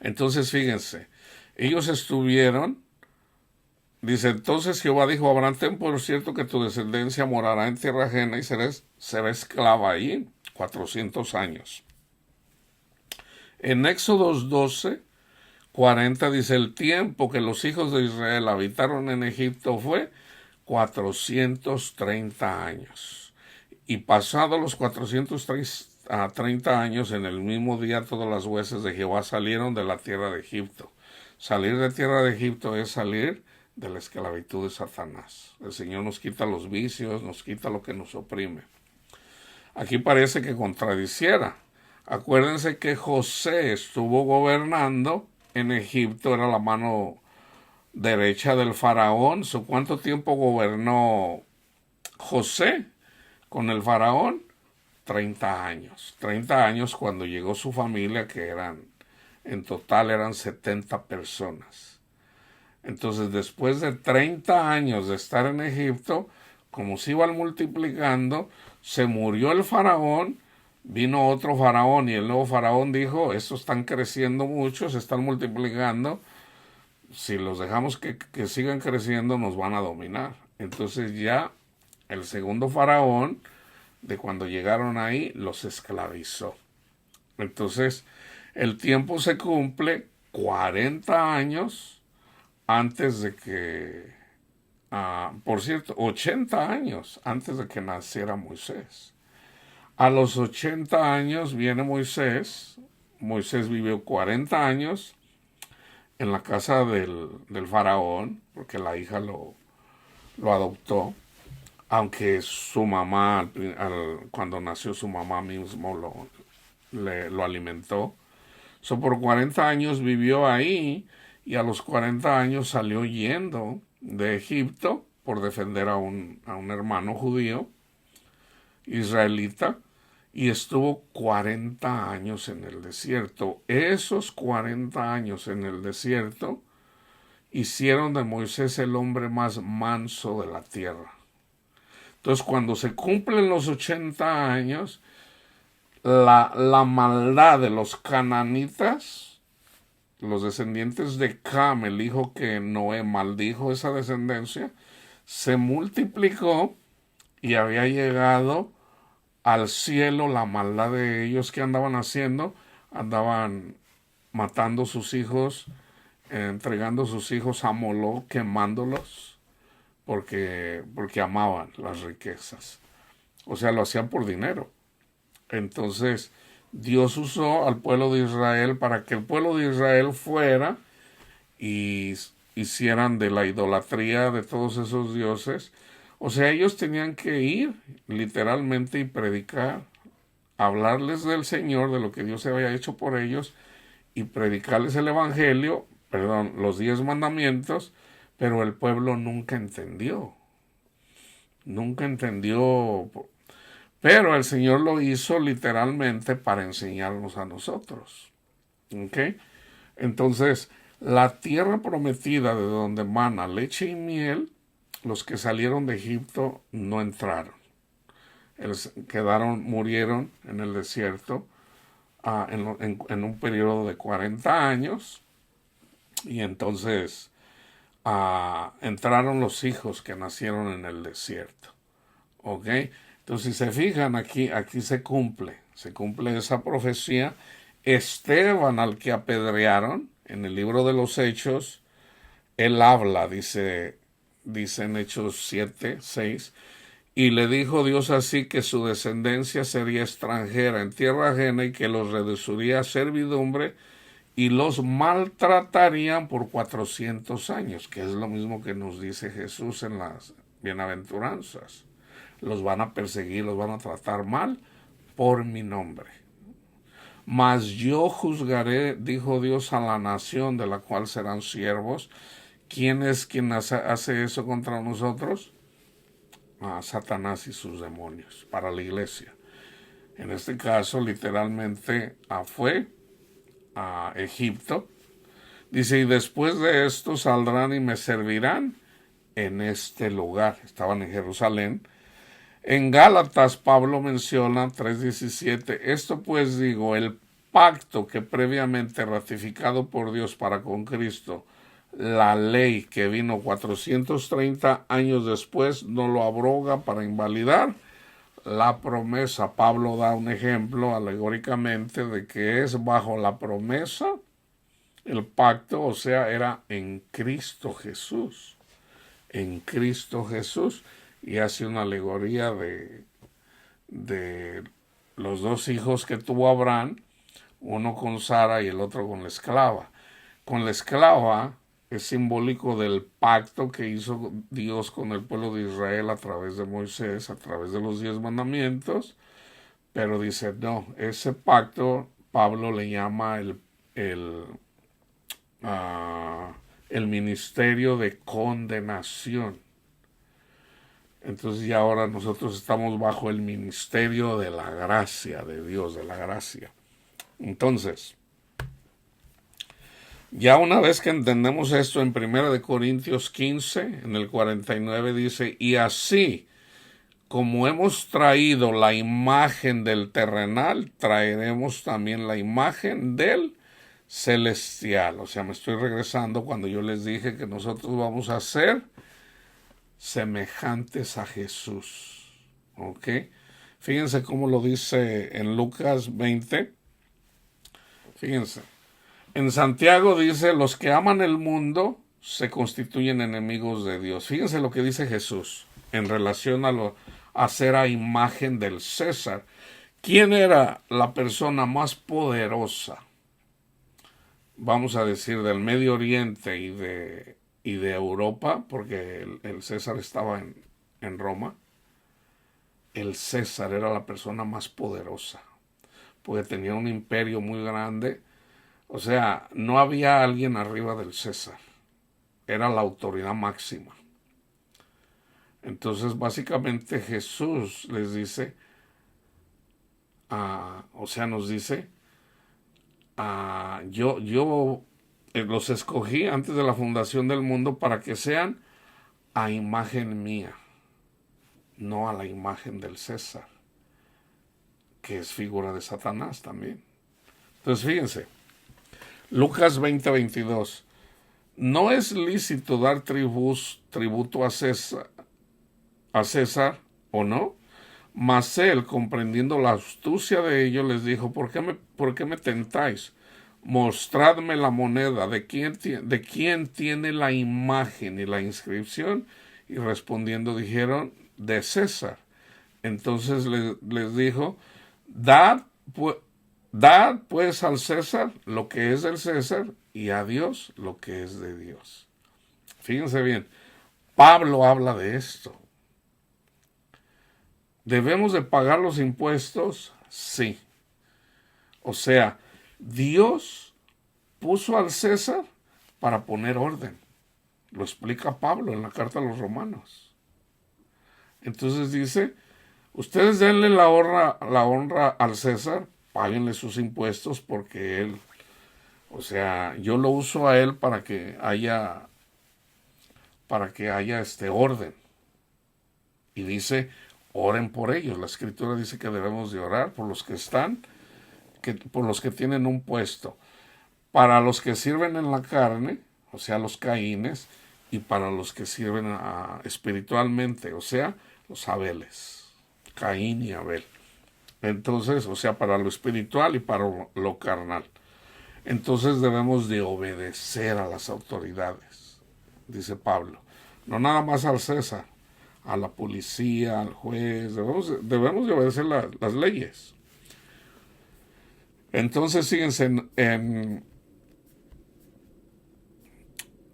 Entonces fíjense, ellos estuvieron, dice, entonces Jehová dijo a Abraham, ten por cierto que tu descendencia morará en tierra ajena y será esclava ahí 400 años. En Éxodos 12, 40 dice, el tiempo que los hijos de Israel habitaron en Egipto fue 430 años. Y pasados los 430 años, en el mismo día todas las huestes de Jehová salieron de la tierra de Egipto. Salir de tierra de Egipto es salir de la esclavitud de Satanás. El Señor nos quita los vicios, nos quita lo que nos oprime. Aquí parece que contradiciera. Acuérdense que José estuvo gobernando en Egipto, era la mano derecha del faraón. ¿Cuánto tiempo gobernó José? Con el faraón, 30 años. 30 años cuando llegó su familia, que en total eran 70 personas. Entonces, después de 30 años de estar en Egipto, como se iban multiplicando, se murió el faraón, vino otro faraón y el nuevo faraón dijo, estos están creciendo mucho, se están multiplicando, si los dejamos que sigan creciendo nos van a dominar. Entonces ya el segundo faraón, de cuando llegaron ahí, los esclavizó. Entonces el tiempo se cumple 40 años antes de que, por cierto, 80 años antes de que naciera Moisés. A los 80 años viene Moisés. Moisés vivió 40 años en la casa del faraón, porque la hija lo adoptó, aunque su mamá, cuando nació su mamá mismo lo alimentó. Por 40 años vivió ahí y a los 40 años salió yendo de Egipto por defender a un hermano judío, israelita, y estuvo 40 años en el desierto. Esos 40 años en el desierto hicieron de Moisés el hombre más manso de la tierra. Entonces, cuando se cumplen los 80 años, la maldad de los cananitas, los descendientes de Cam, el hijo que Noé maldijo esa descendencia, se multiplicó y había llegado al cielo la maldad de ellos. Que andaban haciendo? Andaban matando sus hijos, entregando sus hijos a Moloc, quemándolos, porque amaban las riquezas. O sea, lo hacían por dinero. Entonces, Dios usó al pueblo de Israel para que el pueblo de Israel fuera y hicieran de la idolatría de todos esos dioses. O sea, ellos tenían que ir literalmente y predicar, hablarles del Señor, de lo que Dios había hecho por ellos, y predicarles el Evangelio, perdón, los 10 mandamientos, pero el pueblo nunca entendió. Nunca entendió. Pero el Señor lo hizo literalmente para enseñarnos a nosotros. ¿Ok? Entonces, la tierra prometida de donde mana leche y miel, los que salieron de Egipto no entraron. Murieron en el desierto en un periodo de 40 años. Y entonces entraron los hijos que nacieron en el desierto. ¿Ok? Entonces, si se fijan, aquí se cumple esa profecía. Esteban, al que apedrearon, en el libro de los Hechos, él habla, dice en Hechos 7:6, y le dijo Dios así, que su descendencia sería extranjera en tierra ajena y que los reduciría a servidumbre y los maltratarían por 400 años, que es lo mismo que nos dice Jesús en las bienaventuranzas. Los van a perseguir, los van a tratar mal por mi nombre. Mas yo juzgaré, dijo Dios, a la nación de la cual serán siervos. ¿Quién es quien hace eso contra nosotros? Satanás y sus demonios, para la iglesia. En este caso, literalmente, fue a Egipto. Dice, y después de esto saldrán y me servirán en este lugar. Estaban en Jerusalén. En Gálatas, Pablo menciona 3:17, esto pues digo, el pacto que previamente ratificado por Dios para con Cristo, la ley que vino 430 años después, no lo abroga para invalidar la promesa. Pablo da un ejemplo alegóricamente de que es bajo la promesa el pacto, o sea, era en Cristo Jesús. En Cristo Jesús. Y hace una alegoría de los dos hijos que tuvo Abraham, uno con Sara y el otro con la esclava. Con la esclava es simbólico del pacto que hizo Dios con el pueblo de Israel a través de Moisés, a través de los 10 mandamientos, pero dice, no, ese pacto Pablo le llama el ministerio de condenación. Entonces ya ahora nosotros estamos bajo el ministerio de la gracia de Dios, de la gracia. Entonces, ya una vez que entendemos esto en 1 Corintios 15, en el 49 dice, y así como hemos traído la imagen del terrenal, traeremos también la imagen del celestial. O sea, me estoy regresando cuando yo les dije que nosotros vamos a ser semejantes a Jesús. ¿Ok? Fíjense cómo lo dice en Lucas 20. Fíjense. En Santiago dice, los que aman el mundo se constituyen enemigos de Dios. Fíjense lo que dice Jesús en relación a ser a imagen del César. ¿Quién era la persona más poderosa? Vamos a decir del Medio Oriente y de Europa, porque el César estaba en Roma. El César era la persona más poderosa, porque tenía un imperio muy grande. O sea, no había alguien arriba del César. Era la autoridad máxima. Entonces, básicamente Jesús les dice, o sea, nos dice, yo los escogí antes de la fundación del mundo para que sean a imagen mía, no a la imagen del César, que es figura de Satanás también. Entonces, fíjense, Lucas 20:22. No es lícito dar tributo a César, ¿o no? Mas él, comprendiendo la astucia de ellos, les dijo, ¿por qué me tentáis? Mostradme la moneda, de quién tiene la imagen y la inscripción. Y respondiendo dijeron, de César. Entonces les dijo, dad pues al César lo que es del César y a Dios lo que es de Dios. Fíjense bien, Pablo habla de esto. ¿Debemos de pagar los impuestos? Sí. O sea, Dios puso al César para poner orden. Lo explica Pablo en la carta a los Romanos. Entonces dice, ustedes denle la honra al César, páguenle sus impuestos porque él, o sea, yo lo uso a él para que haya este orden. Y dice, oren por ellos. La Escritura dice que debemos de orar por los que están, por los que tienen un puesto. Para los que sirven en la carne, o sea, los caínes, y para los que sirven espiritualmente, o sea, los Abeles, Caín y Abel. Entonces, o sea, para lo espiritual y para lo carnal. Entonces debemos de obedecer a las autoridades, dice Pablo. No nada más al César, a la policía, al juez, debemos de obedecer las leyes. Entonces, fíjense, en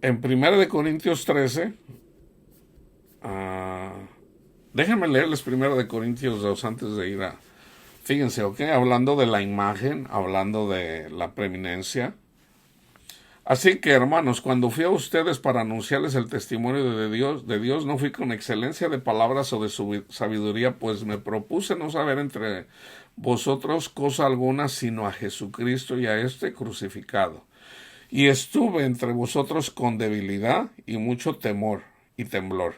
1 Corintios 13, déjenme leerles 1 Corintios 2 antes de ir a... Fíjense, ¿ok? Hablando de la imagen, hablando de la preeminencia. Así que, hermanos, cuando fui a ustedes para anunciarles el testimonio de Dios, no fui con excelencia de palabras o de sabiduría, pues me propuse no saber entre vosotros cosa alguna, sino a Jesucristo y a este crucificado. Y estuve entre vosotros con debilidad y mucho temor y temblor.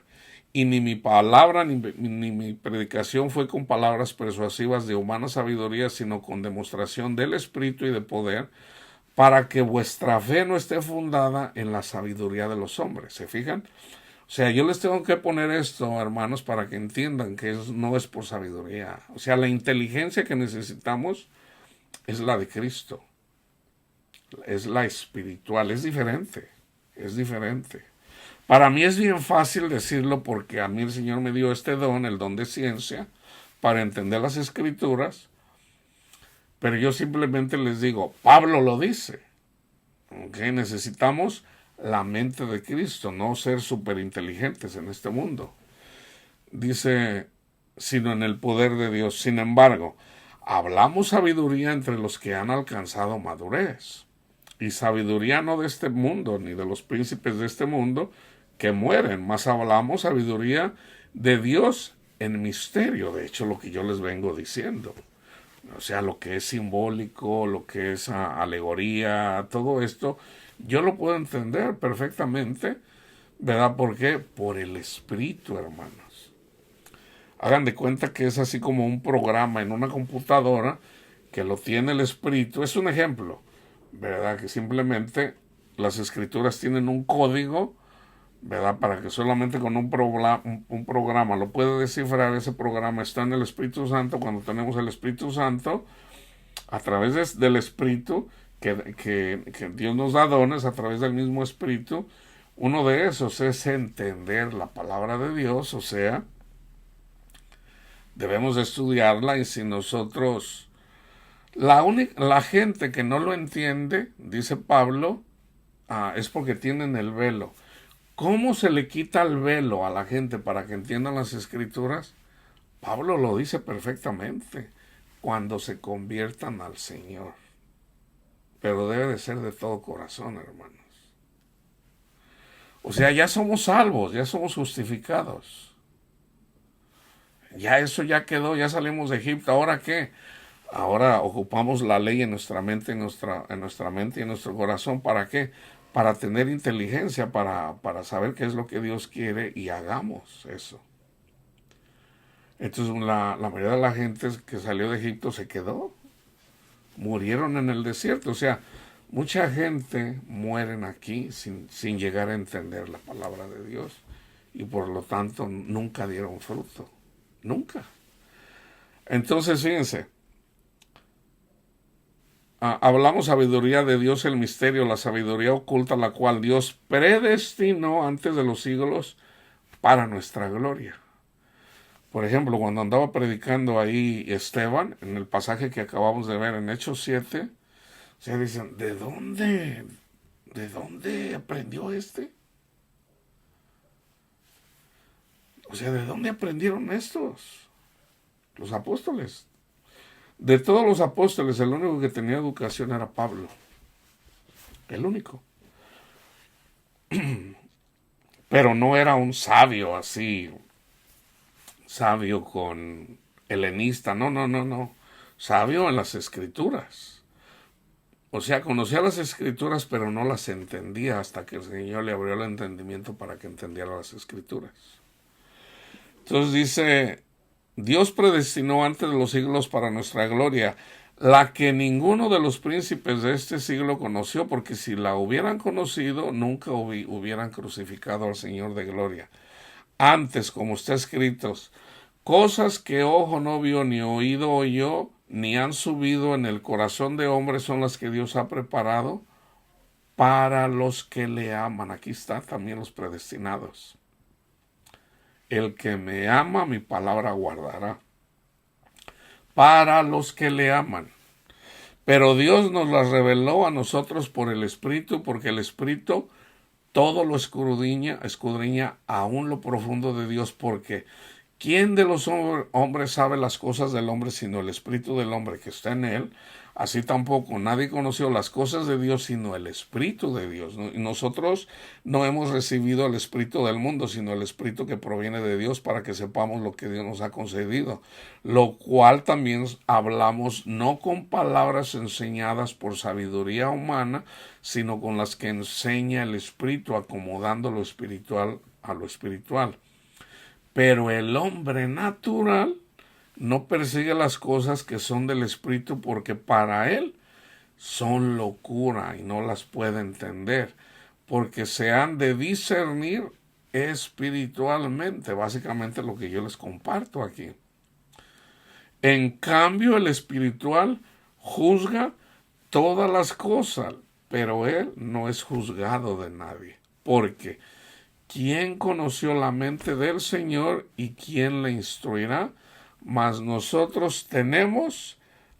Y ni mi palabra ni mi predicación fue con palabras persuasivas de humana sabiduría, sino con demostración del Espíritu y de poder, para que vuestra fe no esté fundada en la sabiduría de los hombres. ¿Se fijan? O sea, yo les tengo que poner esto, hermanos, para que entiendan que no es por sabiduría. O sea, la inteligencia que necesitamos es la de Cristo. Es la espiritual, es diferente. Es diferente. Para mí es bien fácil decirlo porque a mí el Señor me dio este don, el don de ciencia, para entender las Escrituras, pero yo simplemente les digo, Pablo lo dice, ¿okay? Necesitamos la mente de Cristo, no ser superinteligentes en este mundo. Dice, sino en el poder de Dios. Sin embargo, hablamos sabiduría entre los que han alcanzado madurez, y sabiduría no de este mundo, ni de los príncipes de este mundo, que mueren, mas hablamos sabiduría de Dios en misterio, de hecho lo que yo les vengo diciendo. O sea, lo que es simbólico, lo que es alegoría, todo esto, yo lo puedo entender perfectamente, ¿verdad? ¿Por qué? Por el Espíritu, hermanos. Hagan de cuenta que es así como un programa en una computadora que lo tiene el Espíritu. Es un ejemplo, ¿verdad? Que simplemente las escrituras tienen un código, ¿verdad? Para que solamente con un programa lo puede descifrar. Ese programa está en el Espíritu Santo. Cuando tenemos el Espíritu Santo, a través del Espíritu, que Dios nos da dones a través del mismo Espíritu, uno de esos es entender la palabra de Dios, o sea, debemos estudiarla y si nosotros, la gente que no lo entiende, dice Pablo, es porque tienen el velo. ¿Cómo se le quita el velo a la gente para que entiendan las escrituras? Pablo lo dice perfectamente, cuando se conviertan al Señor. Pero debe de ser de todo corazón, hermanos. O sea, ya somos salvos, ya somos justificados. Ya eso ya quedó, ya salimos de Egipto. ¿Ahora qué? Ahora ocupamos la ley en nuestra mente, en nuestra mente y en nuestro corazón. ¿Para qué? Para tener inteligencia, para saber qué es lo que Dios quiere y hagamos eso. Entonces la mayoría de la gente que salió de Egipto se quedó. Murieron en el desierto. O sea, mucha gente mueren aquí sin llegar a entender la palabra de Dios. Y por lo tanto nunca dieron fruto. Nunca. Entonces, fíjense, hablamos sabiduría de Dios, el misterio, la sabiduría oculta, la cual Dios predestinó antes de los siglos para nuestra gloria. Por ejemplo, cuando andaba predicando ahí Esteban, en el pasaje que acabamos de ver en Hechos 7, o sea, dicen, ¿de dónde aprendió este? O sea, ¿de dónde aprendieron estos? Los apóstoles. De todos los apóstoles, el único que tenía educación era Pablo. El único. Pero no era un sabio así, sabio con helenista, no, no, no, no. Sabio en las escrituras. O sea, conocía las escrituras, pero no las entendía hasta que el Señor le abrió el entendimiento para que entendiera las escrituras. Entonces dice, Dios predestinó antes de los siglos para nuestra gloria, la que ninguno de los príncipes de este siglo conoció, porque si la hubieran conocido, nunca hubieran crucificado al Señor de gloria. Antes, como está escrito, cosas que ojo no vio, ni oído oyó, ni han subido en el corazón de hombre son las que Dios ha preparado para los que le aman. Aquí están también los predestinados. El que me ama, mi palabra guardará. Para los que le aman. Pero Dios nos las reveló a nosotros por el Espíritu, porque el Espíritu todo lo escudriña aún lo profundo de Dios, porque ¿quién de los hombres sabe las cosas del hombre sino el Espíritu del hombre que está en él? Así tampoco nadie conoció las cosas de Dios sino el Espíritu de Dios. Y nosotros no hemos recibido el Espíritu del mundo, sino el Espíritu que proviene de Dios para que sepamos lo que Dios nos ha concedido. Lo cual también hablamos no con palabras enseñadas por sabiduría humana, sino con las que enseña el Espíritu, acomodando lo espiritual a lo espiritual. Pero el hombre natural no persigue las cosas que son del Espíritu porque para él son locura y no las puede entender, porque se han de discernir espiritualmente, básicamente lo que yo les comparto aquí. En cambio, el espiritual juzga todas las cosas, pero él no es juzgado de nadie, porque ¿quién conoció la mente del Señor y quién le instruirá? Mas nosotros tenemos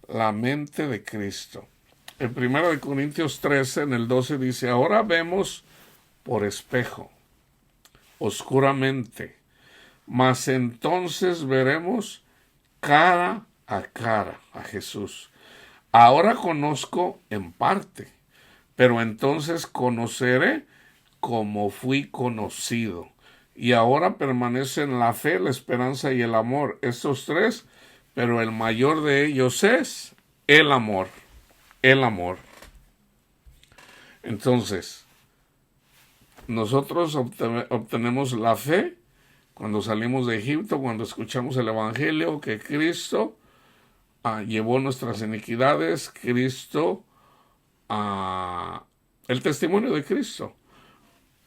la mente de Cristo. En 1 Corintios 13, en el 12 dice, ahora vemos por espejo, oscuramente, mas entonces veremos cara a Jesús. Ahora conozco en parte, pero entonces conoceré como fui conocido. Y ahora permanecen la fe, la esperanza y el amor. Estos tres, pero el mayor de ellos es el amor. El amor. Entonces, nosotros obtenemos la fe cuando salimos de Egipto, cuando escuchamos el Evangelio, que Cristo llevó nuestras iniquidades, Cristo, el testimonio de Cristo,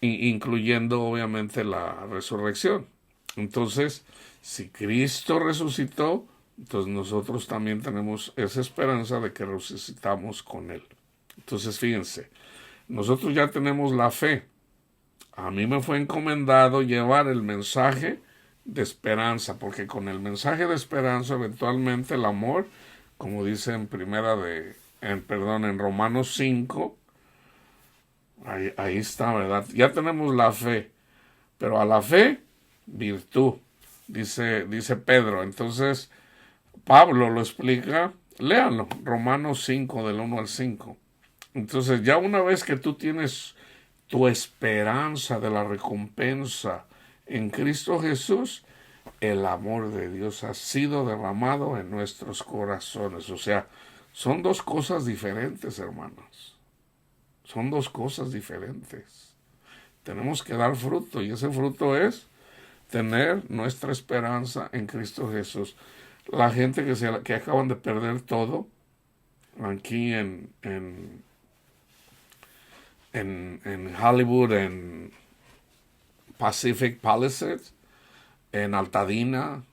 incluyendo obviamente la resurrección. Entonces, si Cristo resucitó, entonces nosotros también tenemos esa esperanza de que resucitamos con Él. Entonces, fíjense, nosotros ya tenemos la fe. A mí me fue encomendado llevar el mensaje de esperanza, porque con el mensaje de esperanza eventualmente el amor, como dice en Romanos 5, ahí está, ¿verdad? Ya tenemos la fe, pero a la fe, virtud, dice Pedro. Entonces, Pablo lo explica, léanlo, Romanos 5, del 1 al 5. Entonces, ya una vez que tú tienes tu esperanza de la recompensa en Cristo Jesús, el amor de Dios ha sido derramado en nuestros corazones. O sea, son dos cosas diferentes, hermanos. Son dos cosas diferentes. Tenemos que dar fruto, y ese fruto es tener nuestra esperanza en Cristo Jesús. La gente que acaban de perder todo aquí en Hollywood, en Pacific Palisades, en Altadena,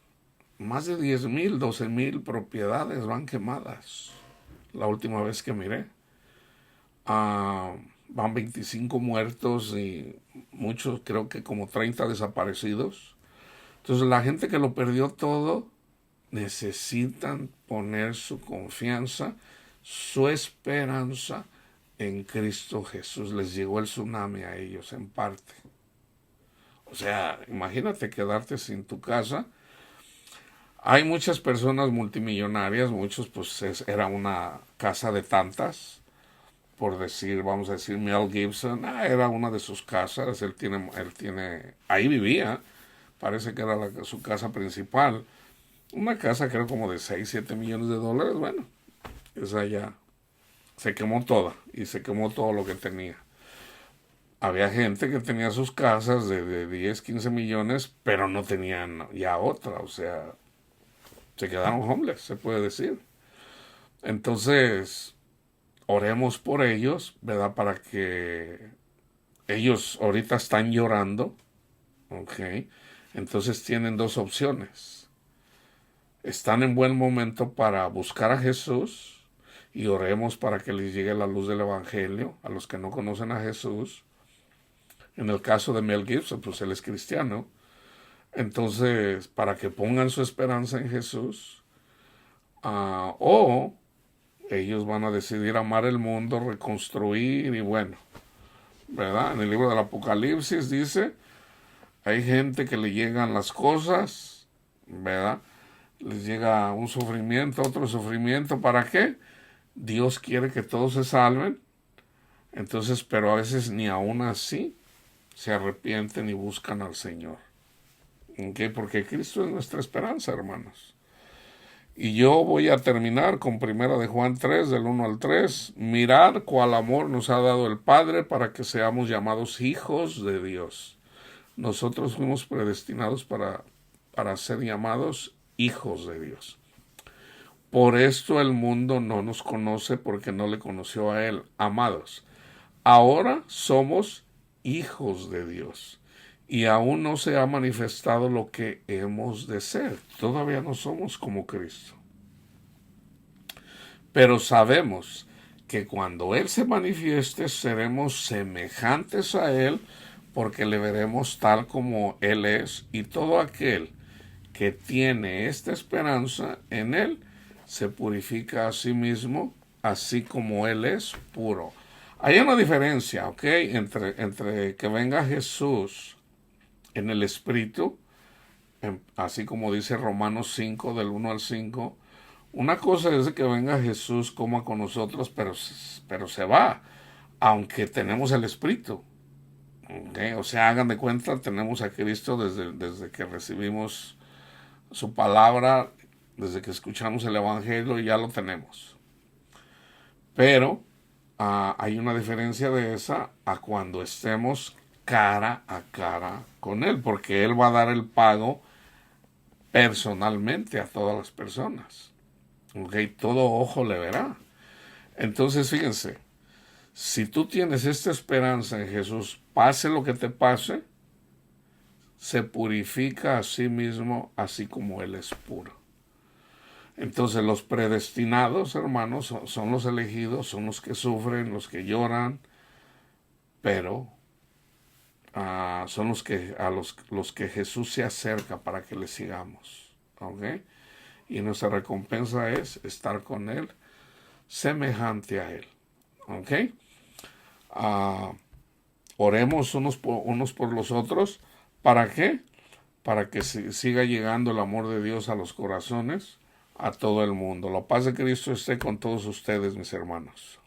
más de 10,000, 12,000 propiedades van quemadas. La última vez que miré, van 25 muertos y muchos, creo que como 30 desaparecidos. Entonces la gente que lo perdió todo necesitan poner su confianza, su esperanza en Cristo Jesús. Les llegó el tsunami a ellos en parte. O sea, imagínate quedarte sin tu casa. Hay muchas personas multimillonarias, muchos pues era una casa de tantas, por decir, vamos a decir, Mel Gibson, era una de sus casas, él tiene, ahí vivía, parece que era su casa principal, una casa creo como de 6, 7 millones de dólares, bueno, esa ya se quemó toda y se quemó todo lo que tenía. Había gente que tenía sus casas de 10, 15 millones, pero no tenían ya otra, o sea, se quedaron homeless, se puede decir. Entonces, oremos por ellos, ¿verdad? Para que ellos ahorita están llorando, ¿ok? Entonces tienen dos opciones. Están en buen momento para buscar a Jesús y oremos para que les llegue la luz del Evangelio a los que no conocen a Jesús. En el caso de Mel Gibson, pues él es cristiano. Entonces, para que pongan su esperanza en Jesús, o ellos van a decidir amar el mundo, reconstruir y bueno, ¿verdad? En el libro del Apocalipsis dice, hay gente que le llegan las cosas, ¿verdad? Les llega un sufrimiento, otro sufrimiento, ¿para qué? Dios quiere que todos se salven, entonces, pero a veces ni aún así se arrepienten y buscan al Señor. ¿Okay? Porque Cristo es nuestra esperanza, hermanos. Y yo voy a terminar con 1 de Juan 3, del 1 al 3. Mirad cuál amor nos ha dado el Padre para que seamos llamados hijos de Dios. Nosotros fuimos predestinados para ser llamados hijos de Dios. Por esto el mundo no nos conoce porque no le conoció a Él. Amados, ahora somos hijos de Dios. Y aún no se ha manifestado lo que hemos de ser. Todavía no somos como Cristo. Pero sabemos que cuando Él se manifieste seremos semejantes a Él porque le veremos tal como Él es. Y todo aquel que tiene esta esperanza en Él se purifica a sí mismo así como Él es puro. Hay una diferencia, ¿ok? Entre que venga Jesús en el Espíritu, así como dice Romanos 5, del 1 al 5. Una cosa es que venga Jesús, coma con nosotros, pero se va, aunque tenemos el Espíritu. ¿Ok? ¿Ok? O sea, hagan de cuenta, tenemos a Cristo desde que recibimos su palabra, desde que escuchamos el Evangelio, ya lo tenemos. Pero hay una diferencia de esa a cuando estemos cara a cara con Él, porque Él va a dar el pago personalmente a todas las personas. ¿Ok? Todo ojo le verá. Entonces, fíjense, si tú tienes esta esperanza en Jesús, pase lo que te pase, se purifica a sí mismo así como Él es puro. Entonces los predestinados, hermanos, son los elegidos, son los que sufren, los que lloran, pero son los que los que Jesús se acerca para que le sigamos. ¿Ok? Y nuestra recompensa es estar con Él, semejante a Él. ¿Ok? Oremos unos por los otros. ¿Para qué? Para que siga llegando el amor de Dios a los corazones, a todo el mundo. La paz de Cristo esté con todos ustedes, mis hermanos.